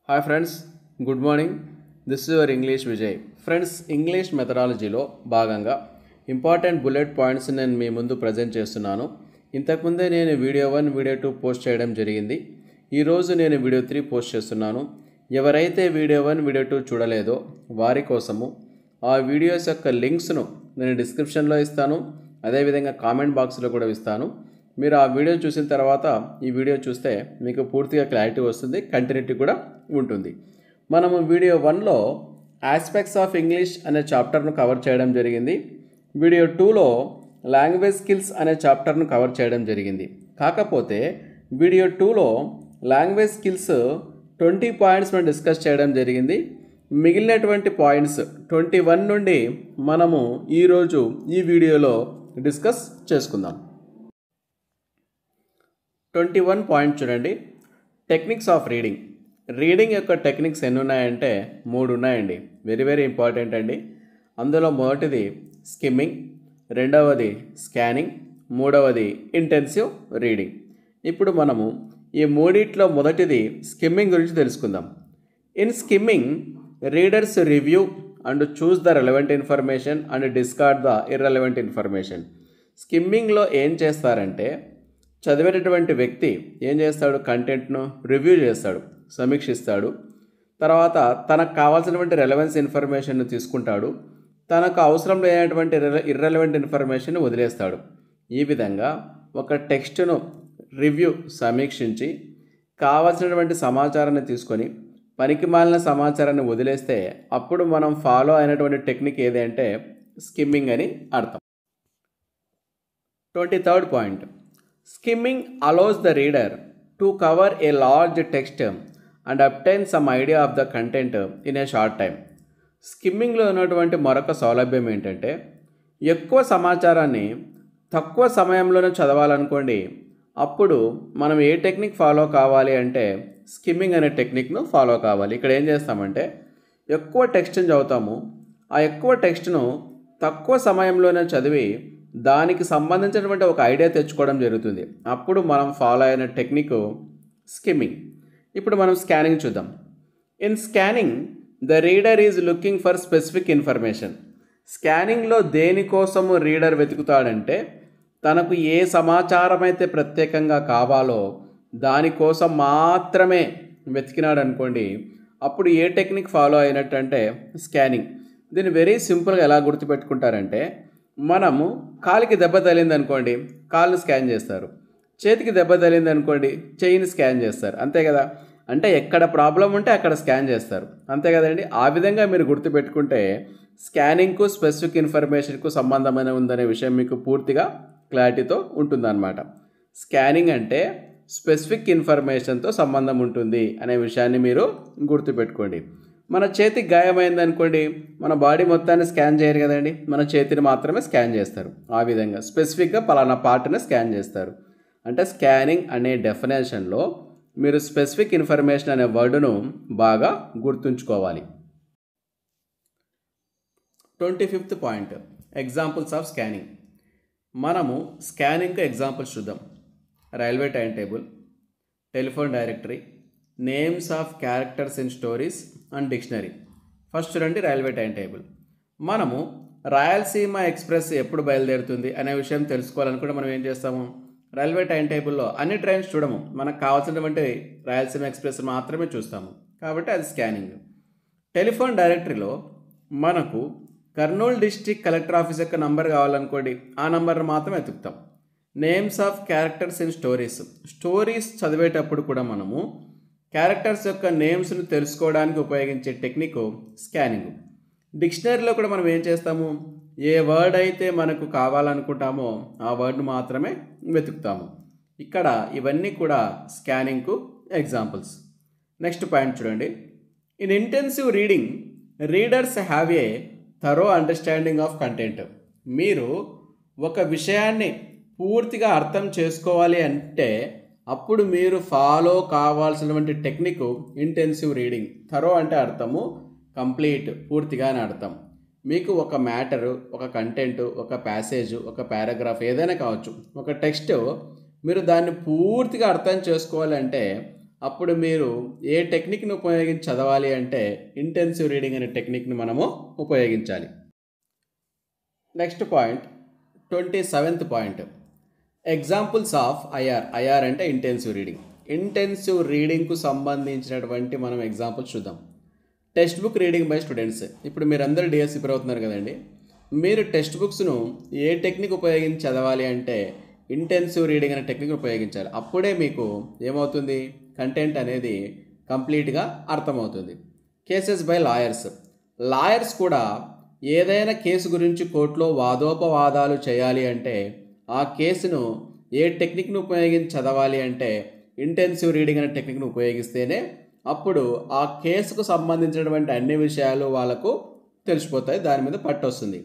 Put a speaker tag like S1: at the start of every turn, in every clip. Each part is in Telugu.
S1: Hi friends, good morning. This is your English Vijay. Friends, English మెథడాలజీలో భాగంగా ఇంపార్టెంట్ బుల్లెట్ పాయింట్స్ నేను మీ ముందు ప్రజెంట్ చేస్తున్నాను. ఇంతకుముందే నేను వీడియో 1, వీడియో 2 పోస్ట్ చేయడం జరిగింది. ఈరోజు నేను వీడియో 3 పోస్ట్ చేస్తున్నాను. ఎవరైతే వీడియో 1, వీడియో 2 చూడలేదో వారి కోసము ఆ వీడియోస్ యొక్క లింక్స్ను నేను డిస్క్రిప్షన్లో ఇస్తాను, అదేవిధంగా కామెంట్ బాక్స్లో కూడా ఇస్తాను. మీరు ఆ వీడియో చూసిన తర్వాత ఈ వీడియో చూస్తే మీకు పూర్తిగా క్లారిటీ వస్తుంది, కంటిన్యూటీ కూడా ఉంటుంది. మనము వీడియో 1లో ఆస్పెక్ట్స్ ఆఫ్ ఇంగ్లీష్ అనే చాప్టర్ను కవర్ చేయడం జరిగింది. వీడియో 2లో లాంగ్వేజ్ స్కిల్స్ అనే చాప్టర్ను కవర్ చేయడం జరిగింది. కాకపోతే వీడియో 2లో లాంగ్వేజ్ స్కిల్స్ 20 పాయింట్స్ మనం డిస్కస్ చేయడం జరిగింది. మిగిలినటువంటి పాయింట్స్ 21 నుండి మనము ఈరోజు ఈ వీడియోలో డిస్కస్ చేసుకుందాం. 21 పాయింట్ చూడండి. Techniques of reading. రీడింగ్ యొక్క టెక్నిక్స్ ఎన్ని ఉన్నాయంటే 3 ఉన్నాయండి. వెరీ వెరీ ఇంపార్టెంట్ అండి. అందులో మొదటిది స్కిమ్మింగ్, రెండవది స్కానింగ్, మూడవది ఇంటెన్సివ్ రీడింగ్. ఇప్పుడు మనము ఈ మూడిట్లో మొదటిది స్కిమ్మింగ్ గురించి తెలుసుకుందాం. In skimming, readers review and choose the relevant information and discard the irrelevant information. స్కిమ్మింగ్లో ఏం చేస్తారంటే చదివేటటువంటి వ్యక్తి ఏం చేస్తాడు, కంటెంట్ను రివ్యూ చేస్తాడు, సమీక్షిస్తాడు. తర్వాత తనకు కావాల్సినటువంటి రెలవెన్స్ ఇన్ఫర్మేషన్ను తీసుకుంటాడు, తనకు అవసరం లేనటువంటి ఇర్రెలవెంట్ ఇన్ఫర్మేషన్ వదిలేస్తాడు. ఈ విధంగా ఒక టెక్స్ట్ను రివ్యూ సమీక్షించి కావాల్సినటువంటి సమాచారాన్ని తీసుకొని పనికిమాలిన సమాచారాన్ని వదిలేస్తే అప్పుడు మనం ఫాలో అయినటువంటి టెక్నిక్ ఏది అంటే స్కిమ్మింగ్ అని అర్థం. 23rd point. Skimming allows the reader to cover a large text and obtain some idea of the content in a short time. స్కిమ్మింగ్లో ఉన్నటువంటి మరొక సౌలభ్యం ఏంటంటే ఎక్కువ సమాచారాన్ని తక్కువ సమయంలోనే చదవాలనుకోండి, అప్పుడు మనం ఏ టెక్నిక్ ఫాలో కావాలి అంటే స్కిమ్మింగ్ అనే టెక్నిక్ను ఫాలో కావాలి. ఇక్కడ ఏం చేస్తామంటే ఎక్కువ టెక్స్ట్ని చదువుతాము, ఆ ఎక్కువ టెక్స్ట్ను తక్కువ సమయంలోనే చదివి దానికి సంబంధించినటువంటి ఒక ఐడియా తెచ్చుకోవడం జరుగుతుంది. అప్పుడు మనం ఫాలో అయిన టెక్నిక్ స్కిమ్మింగ్. ఇప్పుడు మనం స్కానింగ్ చూద్దాం. In scanning, the reader is looking for specific information. స్కానింగ్లో దేనికోసము రీడర్ వెతుకుతాడంటే తనకు ఏ సమాచారం అయితే ప్రత్యేకంగా కావాలో దానికోసం మాత్రమే వెతికినాడు అనుకోండి, అప్పుడు ఏ టెక్నిక్ ఫాలో అయినట్టు అంటే స్కానింగ్. దీన్ని వెరీ సింపుల్గా ఎలా గుర్తుపెట్టుకుంటారంటే, మనము కాలికి దెబ్బ తగిలింది అనుకోండి, కాలుని స్కాన్ చేస్తారు. చేతికి దెబ్బ తగిలింది అనుకోండి, చెయ్యిని స్కాన్ చేస్తారు. అంతే కదా, అంటే ఎక్కడ ప్రాబ్లం ఉంటే అక్కడ స్కాన్ చేస్తారు. అంతే కదండి. ఆ విధంగా మీరు గుర్తుపెట్టుకుంటే స్కానింగ్కు స్పెసిఫిక్ ఇన్ఫర్మేషన్కు సంబంధమైన ఉందనే విషయం మీకు పూర్తిగా క్లారిటీతో ఉంటుందన్నమాట. స్కానింగ్ అంటే స్పెసిఫిక్ ఇన్ఫర్మేషన్తో సంబంధం ఉంటుంది అనే విషయాన్ని మీరు గుర్తుపెట్టుకోండి. మన చేతికి గాయమైంది అనుకోండి, మన బాడీ మొత్తాన్ని స్కాన్ చేయరు కదండి, మన చేతిని మాత్రమే స్కాన్ చేస్తారు. ఆ విధంగా స్పెసిఫిక్గా పలానా పార్ట్ని స్కాన్ చేస్తారు. అంటే స్కానింగ్ అనే డెఫినేషన్లో మీరు స్పెసిఫిక్ ఇన్ఫర్మేషన్ అనే వర్డును బాగా గుర్తుంచుకోవాలి. 25th point. Examples of scanning. మనము స్కానింగ్కి ఎగ్జాంపుల్స్ చూద్దాం. Railway time table, telephone directory, names of characters in stories and dictionary. First చూడండి, రైల్వే టైం టేబుల్. మనము రాయలసీమ ఎక్స్ప్రెస్ ఎప్పుడు బయలుదేరుతుంది అనే విషయం తెలుసుకోవాలనుకుంటే మనం ఏం చేస్తాము, రైల్వే టైం టేబుల్లో అన్ని ట్రైన్స్ చూడము, మనకు కావాల్సినటువంటి రాయలసీమ ఎక్స్ప్రెస్ మాత్రమే చూస్తాము, కాబట్టి అది స్కానింగ్. టెలిఫోన్ డైరెక్టరీలో మనకు కర్నూలు డిస్ట్రిక్ట్ కలెక్టర్ ఆఫీస్ యొక్క నంబర్ కావాలనుకోండి, ఆ నంబర్ను మాత్రం వెతుకుతాం. Names of characters in stories. Stories చదివేటప్పుడు కూడా మనము క్యారెక్టర్స్ యొక్క నేమ్స్ను తెలుసుకోవడానికి ఉపయోగించే టెక్నిక్ స్కానింగ్. డిక్షనరీలో కూడా మనం ఏం చేస్తాము, ఏ వర్డ్ అయితే మనకు కావాలనుకుంటామో ఆ వర్డ్ను మాత్రమే వెతుకుతాము. ఇక్కడ ఇవన్నీ కూడా స్కానింగ్కు ఎగ్జాంపుల్స్. నెక్స్ట్ పాయింట్ చూడండి. In intensive reading, readers have a thorough understanding of content. మీరు ఒక విషయాన్ని పూర్తిగా అర్థం చేసుకోవాలి అంటే అప్పుడు మీరు ఫాలో కావాల్సినటువంటి టెక్నిక్ ఇంటెన్సివ్ రీడింగ్. థరో అంటే అర్థము, కంప్లీట్, పూర్తిగా అని అర్థం. మీకు ఒక మ్యాటరు, ఒక కంటెంట్, ఒక ప్యాసేజ్, ఒక పారాగ్రాఫ్ ఏదైనా కావచ్చు, ఒక టెక్స్ట్ మీరు దాన్ని పూర్తిగా అర్థం చేసుకోవాలంటే అప్పుడు మీరు ఏ టెక్నిక్ని ఉపయోగించి చదవాలి అంటే ఇంటెన్సివ్ రీడింగ్ అనే టెక్నిక్ని మనము ఉపయోగించాలి. Next point 27th point, examples of IR అంటే ఇంటెన్సివ్ రీడింగ్. ఇంటెన్సివ్ రీడింగ్కు సంబంధించినటువంటి మనం ఎగ్జాంపుల్స్ చూద్దాం. Text book reading by students. ఇప్పుడు మీరందరూ డిఎస్సి ప్రిపేర్ అవుతున్నారు కదండి, మీరు టెక్స్ట్ బుక్స్ను ఏ టెక్నిక్ ఉపయోగించి చదవాలి అంటే ఇంటెన్సివ్ రీడింగ్ అనే టెక్నిక్ ఉపయోగించాలి. అప్పుడే మీకు ఏమవుతుంది, కంటెంట్ అనేది కంప్లీట్గా అర్థమవుతుంది. Cases by lawyers. లాయర్స్ కూడా ఏదైనా కేసు గురించి కోర్టులో వాదోపవాదాలు చేయాలి అంటే ఆ కేసును ఏ టెక్నిక్ను ఉపయోగించి చదవాలి అంటే ఇంటెన్సివ్ రీడింగ్ అనే టెక్నిక్ను ఉపయోగిస్తేనే అప్పుడు ఆ కేసుకు సంబంధించినటువంటి అన్ని విషయాలు వాళ్ళకు తెలిసిపోతాయి, దాని మీద పట్టు వస్తుంది.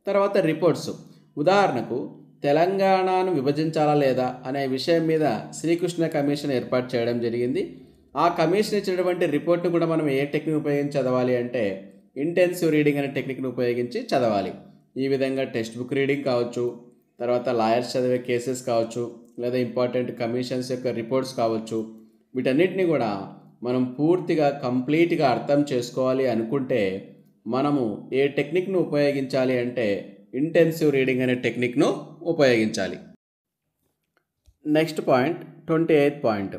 S1: తర్వాత రిపోర్ట్స్. ఉదాహరణకు తెలంగాణను విభజించాలా లేదా అనే విషయం మీద శ్రీకృష్ణ కమిషన్ ఏర్పాటు చేయడం జరిగింది. ఆ కమిషన్ ఇచ్చినటువంటి రిపోర్ట్ను కూడా మనం ఏ టెక్నిక్ ఉపయోగించి చదవాలి అంటే ఇంటెన్సివ్ రీడింగ్ అనే టెక్నిక్ను ఉపయోగించి చదవాలి. ఈ విధంగా టెక్స్ట్ బుక్ రీడింగ్ కావచ్చు, తర్వాత లాయర్స్ చదివే కేసెస్ కావచ్చు, లేదా ఇంపార్టెంట్ కమిషన్స్ యొక్క రిపోర్ట్స్ కావచ్చు, వీటన్నిటిని కూడా మనం పూర్తిగా కంప్లీట్గా అర్థం చేసుకోవాలి అనుకుంటే మనము ఏ టెక్నిక్ను ఉపయోగించాలి అంటే ఇంటెన్సివ్ రీడింగ్ అనే టెక్నిక్ను ఉపయోగించాలి. Next point 28th point,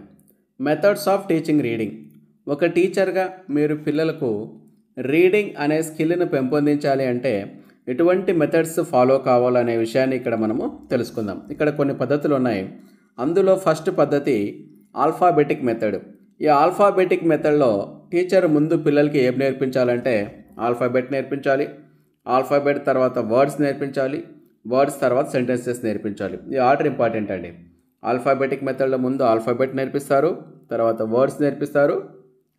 S1: methods of teaching reading. ఒక టీచర్గా మీరు పిల్లలకు రీడింగ్ అనే స్కిల్ను పెంపొందించాలి అంటే ఎటువంటి మెథడ్స్ ఫాలో కావాలనే విషయాన్ని ఇక్కడ మనము తెలుసుకుందాం. ఇక్కడ కొన్ని పద్ధతులు ఉన్నాయి. అందులో ఫస్ట్ పద్ధతి ఆల్ఫాబెటిక్ మెథడ్. ఈ ఆల్ఫాబెటిక్ మెథడ్లో టీచర్ ముందు పిల్లలకి ఏం నేర్పించాలంటే ఆల్ఫాబెట్ నేర్పించాలి, ఆల్ఫాబెట్ తర్వాత వర్డ్స్ నేర్పించాలి, వర్డ్స్ తర్వాత సెంటెన్సెస్ నేర్పించాలి. ఈ ఆర్డర్ ఇంపార్టెంట్ అండి. ఆల్ఫాబెటిక్ మెథడ్లో ముందు ఆల్ఫాబెట్ నేర్పిస్తారు, తర్వాత వర్డ్స్ నేర్పిస్తారు,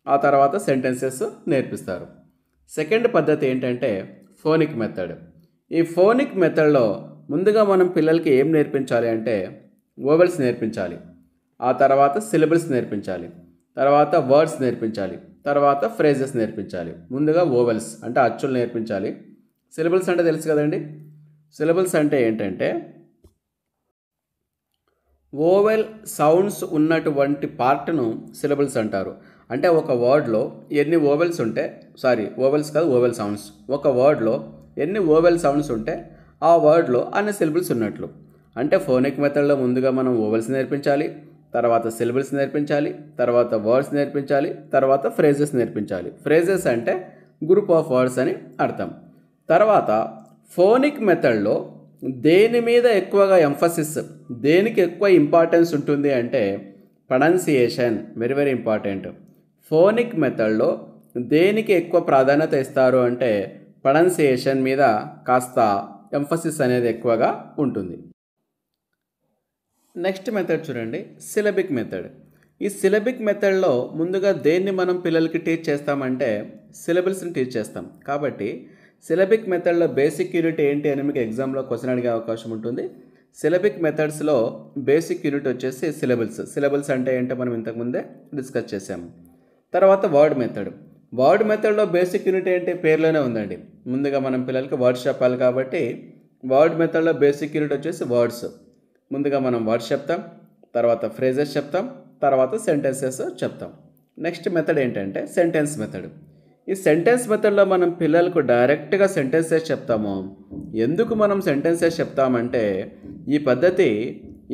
S1: ఆ తర్వాత సెంటెన్సెస్ నేర్పిస్తారు. సెకండ్ పద్ధతి ఏంటంటే ఫోనిక్ మెథడ్. ఈ ఫోనిక్ మెథడ్లో ముందుగా మనం పిల్లలకి ఏం నేర్పించాలి అంటే వోవెల్స్ నేర్పించాలి, ఆ తర్వాత సిలబుల్స్ నేర్పించాలి, తర్వాత వర్డ్స్ నేర్పించాలి, తర్వాత ఫ్రేజెస్ నేర్పించాలి. ముందుగా వోవెల్స్ అంటే అచ్చులు నేర్పించాలి. సిలబుల్స్ అంటే తెలుసు కదండి. సిలబుల్స్ అంటే ఏంటంటే వోవెల్ సౌండ్స్ ఉన్నటువంటి పార్ట్ను సిలబుల్స్ అంటారు. అంటే ఒక వర్డ్లో ఎన్ని వోవెల్స్ ఉంటే, వోవెల్స్ కాదు, వోవెల్ సౌండ్స్. ఒక వర్డ్లో ఎన్ని వోవెల్ సౌండ్స్ ఉంటే ఆ వర్డ్లో అన్ని సిలబుల్స్ ఉన్నట్లు. అంటే ఫోనిక్ మెథడ్లో ముందుగా మనం వోవెల్స్ నేర్పించాలి, తర్వాత సిలబుల్స్ నేర్పించాలి, తర్వాత వర్డ్స్ నేర్పించాలి, తర్వాత ఫ్రేజెస్ నేర్పించాలి. ఫ్రేజెస్ అంటే గ్రూప్ ఆఫ్ వర్డ్స్ అని అర్థం. తర్వాత ఫోనిక్ మెథడ్లో దేని మీద ఎక్కువగా ఎంఫసిస్, దేనికి ఎక్కువ ఇంపార్టెన్స్ ఉంటుంది అంటే pronunciation. Very very important. Phonic మెథడ్లో దేనికి ఎక్కువ ప్రాధాన్యత ఇస్తారు అంటే ప్రొనౌన్సియేషన్ మీద కాస్త ఎంఫసిస్ అనేది ఎక్కువగా ఉంటుంది. నెక్స్ట్ మెథడ్ చూడండి, సిలబిక్ మెథడ్. ఈ సిలబిక్ మెథడ్లో ముందుగా దేన్ని మనం పిల్లలకి టీచ్ చేస్తామంటే సిలబుల్స్ని టీచ్ చేస్తాం. కాబట్టి సిలబిక్ మెథడ్లో బేసిక్ యూనిట్ ఏంటి అని మీకు ఎగ్జామ్లో క్వశ్చన్ అడిగే అవకాశం ఉంటుంది. సిలబిక్ మెథడ్స్లో బేసిక్ యూనిట్ వచ్చేసి సిలబుల్స్. సిలబుల్స్ అంటే ఏంటో మనం ఇంతకుముందే డిస్కస్ చేసాము. తర్వాత వర్డ్ మెథడ్. వర్డ్ మెథడ్లో బేసిక్ యూనిట్ ఏంటి, పేర్లోనే ఉందండి. ముందుగా మనం పిల్లలకి వర్డ్స్ చెప్పాలి కాబట్టి వర్డ్ మెథడ్లో బేసిక్ యూనిట్ వచ్చేసి వర్డ్స్. ముందుగా మనం వర్డ్స్ చెప్తాం, తర్వాత ఫ్రేజెస్ చెప్తాం, తర్వాత సెంటెన్సెస్ చెప్తాం. నెక్స్ట్ మెథడ్ ఏంటంటే సెంటెన్స్ మెథడ్. ఈ సెంటెన్స్ మెథడ్లో మనం పిల్లలకు డైరెక్ట్గా సెంటెన్సెస్ చెప్తాము. ఎందుకు మనం సెంటెన్సెస్ చెప్తామంటే ఈ పద్ధతి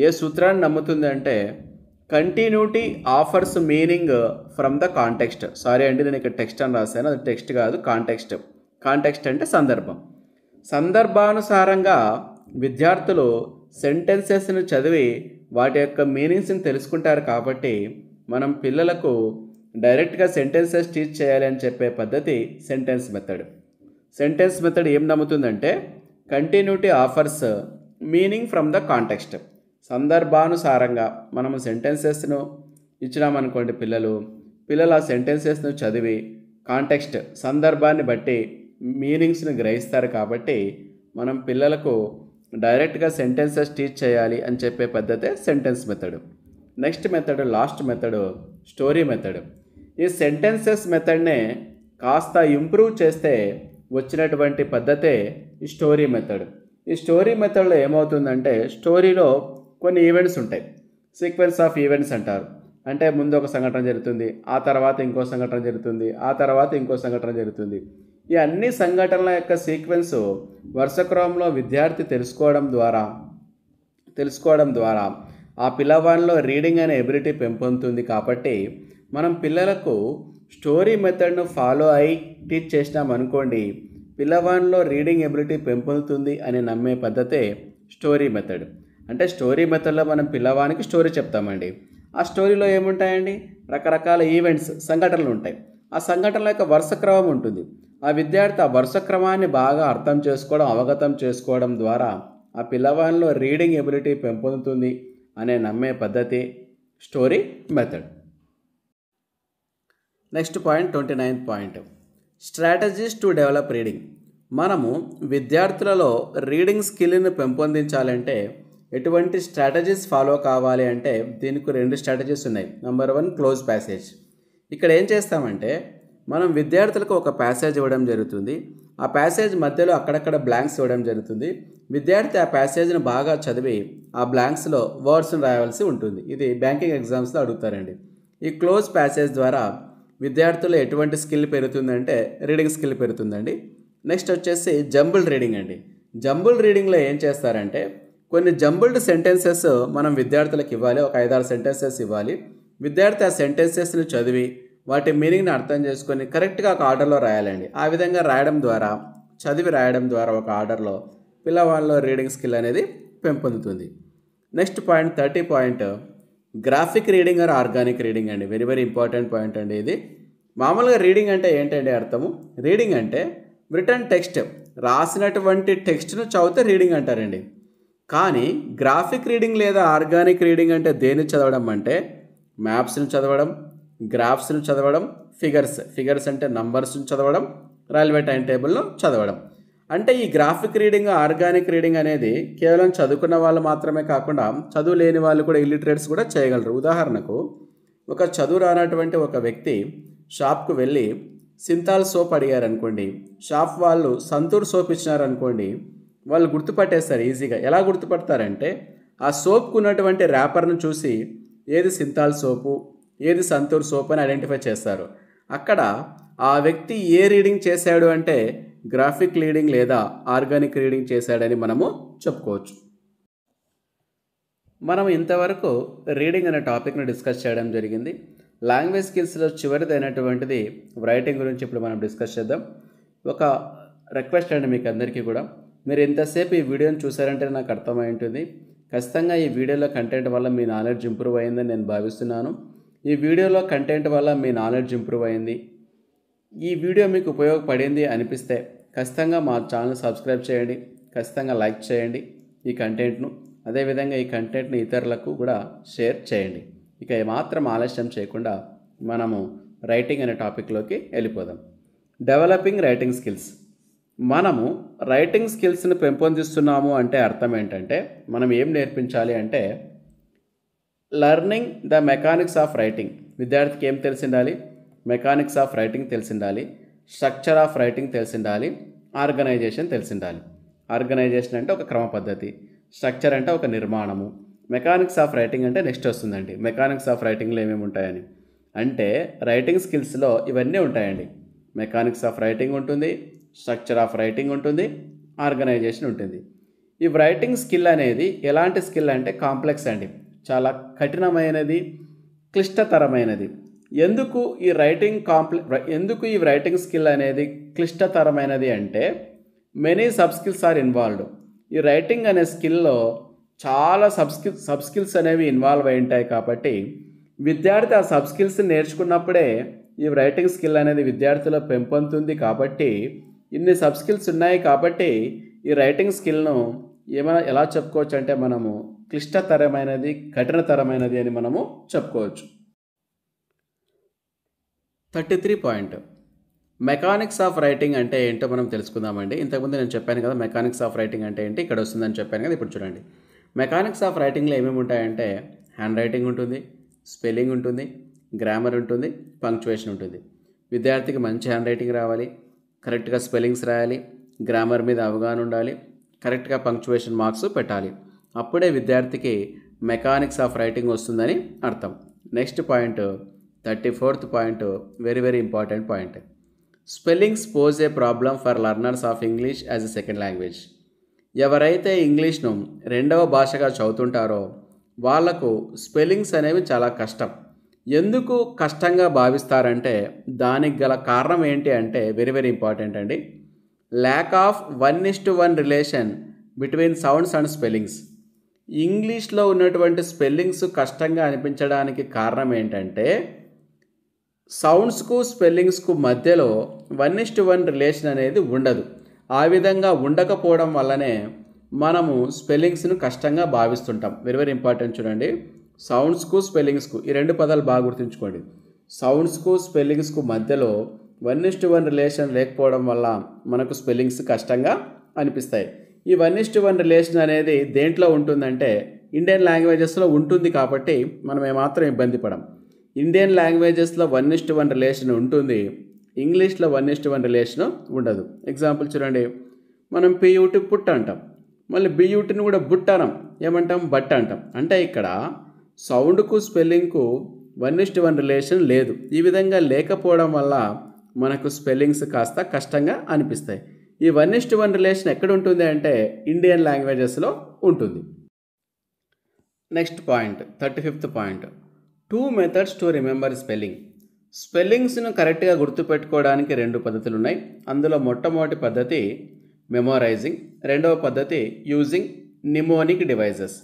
S1: ఏ సూత్రాన్ని నమ్ముతుంది అంటే continuity offers meaning from the context. Sorry అండి, నేను ఇక్కడ టెక్స్ట్ అని రాశాను, అది టెక్స్ట్ కాదు, కాంటెక్స్ట్. కాంటెక్స్ట్ అంటే సందర్భం. సందర్భానుసారంగా విద్యార్థులు సెంటెన్సెస్ను చదివి వాటి యొక్క మీనింగ్స్ని తెలుసుకుంటారు. కాబట్టి మనం పిల్లలకు డైరెక్ట్గా సెంటెన్సెస్ టీచ్ చేయాలి అని చెప్పే పద్ధతి సెంటెన్స్ మెథడ్. సెంటెన్స్ మెథడ్ ఏం నమ్ముతుందంటే continuity offers meaning from the context. సందర్భానుసారంగా మనము సెంటెన్సెస్ను ఇచ్చినామనుకోండి, పిల్లలు ఆ సెంటెన్సెస్ను చదివి కాంటెక్స్ట్ సందర్భాన్ని బట్టి మీనింగ్స్ను గ్రహిస్తారు. కాబట్టి మనం పిల్లలకు డైరెక్ట్గా సెంటెన్సెస్ టీచ్ చేయాలి అని చెప్పే పద్ధతే sentence method. Next method, last method, story method. ఈ సెంటెన్సెస్ మెథడ్నే కాస్త ఇంప్రూవ్ చేస్తే వచ్చినటువంటి పద్ధతే ఈ స్టోరీ మెథడ్. ఈ స్టోరీ మెథడ్లో ఏమవుతుందంటే స్టోరీలో కొన్ని ఈవెంట్స్ ఉంటాయి, సీక్వెన్స్ ఆఫ్ ఈవెంట్స్ అంటారు. అంటే ముందు ఒక సంఘటన జరుగుతుంది, ఆ తర్వాత ఇంకో సంఘటన జరుగుతుంది, ఆ తర్వాత ఇంకో సంఘటన జరుగుతుంది. ఈ అన్ని సంఘటనల యొక్క సీక్వెన్స్ వరుస క్రమంలో విద్యార్థి తెలుసుకోవడం ద్వారా ఆ పిల్లవాడిలో రీడింగ్ అనే ఎబిలిటీ పెంపొందుతుంది. కాబట్టి మనం పిల్లలకు స్టోరీ మెథడ్ను ఫాలో అయి టీచ్ చేసినామనుకోండి, పిల్లవాడిలో రీడింగ్ ఎబిలిటీ పెంపొందుతుంది అని నమ్మే పద్ధతే స్టోరీ మెథడ్. అంటే స్టోరీ మెథడ్లో మనం పిల్లవానికి స్టోరీ చెప్తామండి. ఆ స్టోరీలో ఏముంటాయండి, రకరకాల ఈవెంట్స్, సంఘటనలు ఉంటాయి. ఆ సంఘటనల యొక్క వరుస క్రమం ఉంటుంది. ఆ విద్యార్థి ఆ వరుస క్రమాన్ని బాగా అర్థం చేసుకోవడం, అవగతం చేసుకోవడం ద్వారా ఆ పిల్లవాడిలో రీడింగ్ ఎబిలిటీ పెంపొందుతుంది అనే నమ్మే పద్ధతి story method. Next point 29th point, strategies to develop reading. మనము విద్యార్థులలో రీడింగ్ స్కిల్ని పెంపొందించాలంటే ఎటువంటి స్ట్రాటజీస్ ఫాలో కావాలి అంటే దీనికి 2 స్ట్రాటజీస్ ఉన్నాయి. Number 1 close passage. ఇక్కడ ఏం చేస్తామంటే మనం విద్యార్థులకు ఒక ప్యాసేజ్ ఇవ్వడం జరుగుతుంది. ఆ ప్యాసేజ్ మధ్యలో అక్కడక్కడ బ్లాంక్స్ ఇవ్వడం జరుగుతుంది. విద్యార్థి ఆ ప్యాసేజ్ని బాగా చదివి ఆ బ్లాంక్స్లో వర్డ్స్ని రాయవలసి ఉంటుంది. ఇది బ్యాంకింగ్ ఎగ్జామ్స్లో అడుగుతారండి. ఈ క్లోజ్ ప్యాసేజ్ ద్వారా విద్యార్థులు ఎటువంటి స్కిల్ పెరుగుతుందంటే రీడింగ్ స్కిల్ పెరుగుతుందండి. నెక్స్ట్ వచ్చేసి జంబుల్ రీడింగ్ అండి. జంబుల్ రీడింగ్లో ఏం చేస్తారంటే కొన్ని జంబుల్డ్ సెంటెన్సెస్ మనం విద్యార్థులకు ఇవ్వాలి. ఒక 5-6 సెంటెన్సెస్ ఇవ్వాలి. విద్యార్థి ఆ సెంటెన్సెస్ని చదివి వాటి మీనింగ్ని అర్థం చేసుకొని కరెక్ట్గా ఒక ఆర్డర్లో రాయాలండి. ఆ విధంగా రాయడం ద్వారా, చదివి రాయడం ద్వారా ఒక ఆర్డర్లో పిల్లవాళ్ళలో రీడింగ్ స్కిల్ అనేది పెంపొందుతుంది. Next point 30 point, graphic reading or organic reading అండి. వెరీ వెరీ ఇంపార్టెంట్ పాయింట్ అండి ఇది. మామూలుగా రీడింగ్ అంటే ఏంటండి అర్థము? రీడింగ్ అంటే రిటర్న్ టెక్స్ట్, రాసినటువంటి టెక్స్ట్ను చదివితే రీడింగ్ అంటారండి. కానీ గ్రాఫిక్ రీడింగ్ లేదా ఆర్గానిక్ రీడింగ్ అంటే దేన్ని చదవడం అంటే మ్యాప్స్ని చదవడం, గ్రాఫ్స్ని చదవడం, ఫిగర్స్ అంటే నంబర్స్ని చదవడం, రైల్వే టైం టేబుల్ను చదవడం. అంటే ఈ గ్రాఫిక్ రీడింగ్, ఆర్గానిక్ రీడింగ్ అనేది కేవలం చదువుకున్న వాళ్ళు మాత్రమే కాకుండా చదువు లేని వాళ్ళు కూడా, ఇల్లిటరేట్స్ కూడా చేయగలరు. ఉదాహరణకు ఒక చదువు రానటువంటి ఒక వ్యక్తి షాప్కు వెళ్ళి సింతాల్ సోప్ అడిగారు అనుకోండి, షాప్ వాళ్ళు సంతూర్ సోప్ ఇచ్చినారనుకోండి, వాళ్ళు గుర్తుపట్టేస్తారు ఈజీగా. ఎలా గుర్తుపడతారంటే ఆ సోప్కు ఉన్నటువంటి ర్యాపర్ను చూసి ఏది సింతాల్ సోపు, ఏది సంతూర్ సోప్ అని ఐడెంటిఫై చేస్తారు. అక్కడ ఆ వ్యక్తి ఏ రీడింగ్ చేశాడు అంటే గ్రాఫిక్ రీడింగ్ లేదా ఆర్గానిక్ రీడింగ్ చేశాడని మనము చెప్పుకోవచ్చు. మనం ఇంతవరకు రీడింగ్ అనే టాపిక్ను డిస్కస్ చేయడం జరిగింది. లాంగ్వేజ్ స్కిల్స్లో చివరిదైనటువంటిది రైటింగ్ గురించి ఇప్పుడు మనం డిస్కస్ చేద్దాం. ఒక రిక్వెస్ట్ అండి మీకు అందరికీ కూడా, మీరు ఎంతసేపు ఈ వీడియోని చూసారంటే నాకు అర్థమై ఉంటుంది. ఖచ్చితంగా ఈ వీడియోలో కంటెంట్ వల్ల మీ నాలెడ్జ్ ఇంప్రూవ్ అయిందని నేను భావిస్తున్నాను. ఈ వీడియోలో కంటెంట్ వల్ల మీ నాలెడ్జ్ ఇంప్రూవ్ అయింది, ఈ వీడియో మీకు ఉపయోగపడింది అనిపిస్తే ఖచ్చితంగా మా ఛానల్ సబ్స్క్రైబ్ చేయండి, ఖచ్చితంగా లైక్ చేయండి ఈ కంటెంట్ను. అదేవిధంగా ఈ కంటెంట్ని ఇతరులకు కూడా షేర్ చేయండి. ఇక ఏమాత్రం ఆలస్యం చేయకుండా మనము రైటింగ్ అనే టాపిక్లోకి వెళ్ళిపోదాం. Developing writing skills. మనము రైటింగ్ స్కిల్స్ని పెంపొందిస్తున్నాము అంటే అర్థం ఏంటంటే మనం ఏం నేర్పించాలి అంటే learning the mechanics of writing. విద్యార్థికి ఏం తెలిసిండాలి? మెకానిక్స్ ఆఫ్ రైటింగ్ తెలిసిండాలి, స్ట్రక్చర్ ఆఫ్ రైటింగ్ తెలిసిండాలి, ఆర్గనైజేషన్ తెలిసిండాలి. ఆర్గనైజేషన్ అంటే ఒక క్రమ పద్ధతి, స్ట్రక్చర్ అంటే ఒక నిర్మాణము, మెకానిక్స్ ఆఫ్ రైటింగ్ అంటే నెక్స్ట్ వస్తుందండి. మెకానిక్స్ ఆఫ్ రైటింగ్లో ఏమేమి ఉంటాయని అంటే రైటింగ్ స్కిల్స్లో ఇవన్నీ ఉంటాయండి. మెకానిక్స్ ఆఫ్ రైటింగ్ ఉంటుంది, స్ట్రక్చర్ ఆఫ్ రైటింగ్ ఉంటుంది, ఆర్గనైజేషన్ ఉంటుంది. ఈ రైటింగ్ స్కిల్ అనేది ఎలాంటి స్కిల్ అంటే కాంప్లెక్స్ అండి, చాలా కఠినమైనది, క్లిష్టతరమైనది. ఎందుకు ఈ రైటింగ్ స్కిల్ అనేది క్లిష్టతరమైనది అంటే many sub skills are involved. ఈ రైటింగ్ అనే స్కిల్లో చాలా సబ్ స్కిల్స్ అనేవి ఇన్వాల్వ్ అయి ఉంటాయి. కాబట్టి విద్యార్థి ఆ సబ్ స్కిల్స్ నేర్చుకున్నప్పుడే ఈ రైటింగ్ స్కిల్ అనేది విద్యార్థిలో పెంపొందుతుంది. కాబట్టి ఇన్ని సబ్ స్కిల్స్ ఉన్నాయి. కాబట్టి ఈ రైటింగ్ స్కిల్ను ఎలా చెప్పుకోవచ్చు అంటే మనము క్లిష్టతరమైనది, కఠినతరమైనది అని మనము చెప్పుకోవచ్చు. 33 పాయింట్, మెకానిక్స్ ఆఫ్ రైటింగ్ అంటే ఏంటో మనం తెలుసుకుందామండి. ఇంతకుముందు నేను చెప్పాను కదా మెకానిక్స్ ఆఫ్ రైటింగ్ అంటే ఏంటి, ఇక్కడ వస్తుందని చెప్పాను కదా. ఇప్పుడు చూడండి, మెకానిక్స్ ఆఫ్ రైటింగ్లో ఏమేమి ఉంటాయంటే హ్యాండ్ రైటింగ్ ఉంటుంది, స్పెల్లింగ్ ఉంటుంది, గ్రామర్ ఉంటుంది, పంక్చువేషన్ ఉంటుంది. విద్యార్థికి మంచి హ్యాండ్ రైటింగ్ రావాలి, కరెక్ట్గా స్పెల్లింగ్స్ రాయాలి, గ్రామర్ మీద అవగాహన ఉండాలి, కరెక్ట్గా పంక్చువేషన్ మార్క్స్ పెట్టాలి. అప్పుడే విద్యార్థికి మెకానిక్స్ ఆఫ్ రైటింగ్ వస్తుందని అర్థం. Next point 34th point, very important point. Spellings pose A problem for learners of English as a second language. ఎవరైతే ఇంగ్లీష్ను రెండవ భాషగా చదువుతుంటారో వాళ్లకు స్పెల్లింగ్స్ అనేవి చాలా కష్టం. ఎందుకు కష్టంగా భావిస్తారంటే దానికి గల కారణం ఏంటి అంటే వెరీ ఇంపార్టెంట్ అండి. Lack of 1:1 relation between sounds and spellings. ఇంగ్లీష్లో ఉన్నటువంటి స్పెల్లింగ్స్ కష్టంగా అనిపించడానికి కారణం ఏంటంటే సౌండ్స్కు స్పెల్లింగ్స్కు మధ్యలో 1:1 రిలేషన్ అనేది ఉండదు. ఆ విధంగా ఉండకపోవడం వల్లనే మనము స్పెల్లింగ్స్ను కష్టంగా భావిస్తుంటాం. వెరీ ఇంపార్టెంట్ చూడండి. సౌండ్స్కు స్పెల్లింగ్స్కు ఈ రెండు పదాలు బాగా గుర్తుంచుకోండి. సౌండ్స్కు స్పెల్లింగ్స్కు మధ్యలో 1:1 రిలేషన్ లేకపోవడం వల్ల మనకు స్పెల్లింగ్స్ కష్టంగా అనిపిస్తాయి. ఈ 1:1 రిలేషన్ అనేది దేంట్లో ఉంటుందంటే ఇండియన్ లాంగ్వేజెస్లో ఉంటుంది కాబట్టి మనం ఏమాత్రం ఇబ్బంది పడం. ఇండియన్ లాంగ్వేజెస్లో 1:1 రిలేషన్ ఉంటుంది, ఇంగ్లీష్లో 1:1 రిలేషన్ ఉండదు. ఎగ్జాంపుల్ చూడండి, మనం పియూటి పుట్ అంటాం, మళ్ళీ బియూటిని కూడా బుట్ అనం, ఏమంటాం బట్ అంటాం. అంటే ఇక్కడ సౌండ్కు స్పెల్లింగ్కు 1:1 రిలేషన్ లేదు. ఈ విధంగా లేకపోవడం వల్ల మనకు స్పెల్లింగ్స్ కాస్త కష్టంగా అనిపిస్తాయి. ఈ 1:1 రిలేషన్ ఎక్కడ ఉంటుంది అంటే ఇండియన్ లాంగ్వేజెస్లో ఉంటుంది. Next point 35th point, 2 methods to remember spelling. స్పెల్లింగ్స్ను కరెక్ట్గా గుర్తుపెట్టుకోవడానికి 2 పద్ధతులు ఉన్నాయి. అందులో మొట్టమొదటి పద్ధతి మెమోరైజింగ్, రెండవ పద్ధతి యూజింగ్ నిమోనిక్ డివైజెస్.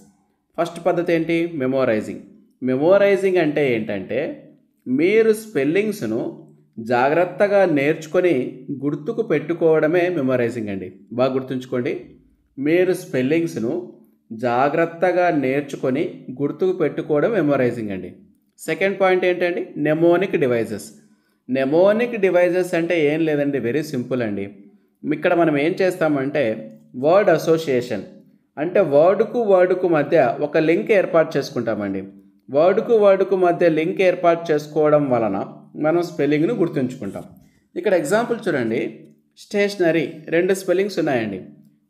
S1: ఫస్ట్ పద్ధతి ఏంటి? మెమోరైజింగ్. మెమోరైజింగ్ అంటే ఏంటంటే మీరు స్పెల్లింగ్స్ను జాగ్రత్తగా నేర్చుకొని గుర్తుకు పెట్టుకోవడమే మెమోరైజింగ్ అండి. బాగా గుర్తుంచుకోండి, మీరు స్పెల్లింగ్స్ను జాగ్రత్తగా నేర్చుకొని గుర్తుకు పెట్టుకోవడం మెమోరైజింగ్ అండి. సెకండ్ పాయింట్ ఏంటండి? నెమోనిక్ డివైజెస్. నెమోనిక్ డివైజెస్ అంటే ఏం లేదండి, వెరీ సింపుల్ అండి. ఇక్కడ మనం ఏం చేస్తామంటే వర్డ్ అసోసియేషన్, అంటే వర్డ్కు మధ్య ఒక లింక్ ఏర్పాటు చేసుకుంటామండి. వర్డ్కు మధ్య లింక్ ఏర్పాటు చేసుకోవడం వలన మనం స్పెల్లింగ్ను గుర్తుంచుకుంటాం. ఇక్కడ ఎగ్జాంపుల్ చూడండి, స్టేషనరీ 2 స్పెల్లింగ్స్ ఉన్నాయండి.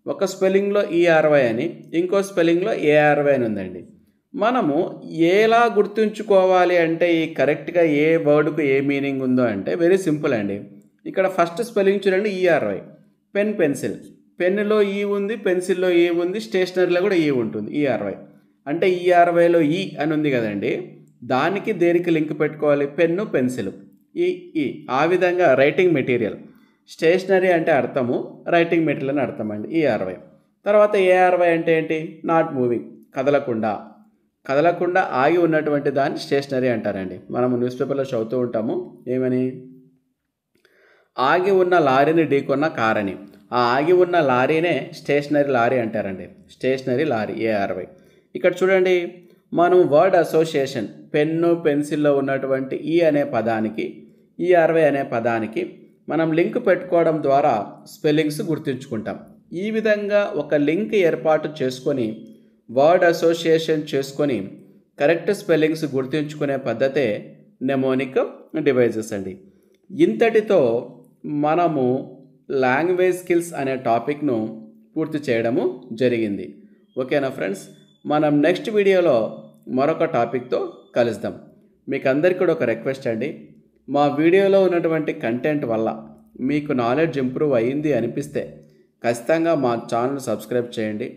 S1: ఒక స్పెల్లింగ్లో ERY అని, ఇంకో స్పెల్లింగ్లో ARY అని ఉందండి. మనము ఎలా గుర్తుంచుకోవాలి అంటే ఈ కరెక్ట్గా ఏ వర్డ్కు ఏ మీనింగ్ ఉందో అంటే వెరీ సింపుల్ అండి. ఇక్కడ ఫస్ట్ స్పెల్లింగ్ చూడండి, ERY. Pen, pencil. పెన్నులో ఈ ఉంది, పెన్సిల్లో ఈ ఉంది, స్టేషనరీలో కూడా ఈ ఉంటుంది, ERY. అంటే ERYలో ఈ అని ఉంది కదండి, దానికి దేనికి లింక్ పెట్టుకోవాలి? పెన్ను, పెన్సిల్, ఈ ఆ విధంగా రైటింగ్ మెటీరియల్. స్టేషనరీ అంటే అర్థము, రైటింగ్ మెటీరియల్ అని అర్థం అండి, ERY. తర్వాత ARY అంటే ఏంటి? నాట్ మూవింగ్, కదలకుండా ఆగి ఉన్నటువంటి దాన్ని స్టేషనరీ అంటారండి. మనము న్యూస్ పేపర్లో చదువుతూ ఉంటాము, ఏమని? ఆగి ఉన్న లారీని ఢీకొన్న కార్ అని. ఆ ఆగి ఉన్న లారీనే స్టేషనరీ లారీ అంటారండి, స్టేషనరీ లారీ, ARY. ఇక్కడ చూడండి, మనం వర్డ్ అసోసియేషన్, పెన్ను, పెన్సిల్లో ఉన్నటువంటి ఈ అనే పదానికి ERY అనే పదానికి మనం లింక్ పెట్టుకోవడం ద్వారా స్పెల్లింగ్స్ గుర్తుంచుకుంటాం. ఈ విధంగా ఒక లింక్ ఏర్పాటు చేసుకొని వర్డ్ అసోసియేషన్ చేసుకొని కరెక్ట్ స్పెల్లింగ్స్ గుర్తుంచుకునే పద్ధతే నెమోనిక్ డివైజెస్ అండి. ఇంతటితో మనము లాంగ్వేజ్ స్కిల్స్ అనే టాపిక్ను పూర్తి చేయడము జరిగింది. ఓకేనా ఫ్రెండ్స్, మనం నెక్స్ట్ వీడియోలో మరొక టాపిక్తో కలుద్దాం. మీకు అందరికీ కూడా ఒక రిక్వెస్ట్ అండి, మా వీడియోలో ఉన్నటువంటి కంటెంట్ వల్ల మీకు నాలెడ్జ్ ఇంప్రూవ్ అయ్యింది అనిపిస్తే ఖచ్చితంగా మా ఛానల్ సబ్స్క్రైబ్ చేయండి,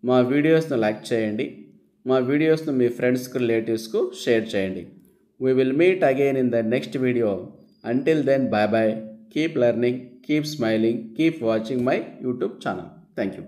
S1: మా వీడియోస్ను లైక్ చేయండి, మా వీడియోస్ను మీ ఫ్రెండ్స్కు, రిలేటివ్స్కు షేర్ చేయండి. We will meet again in the next video. Until then, bye bye. Keep learning, keep smiling, keep watching my YouTube channel. Thank you.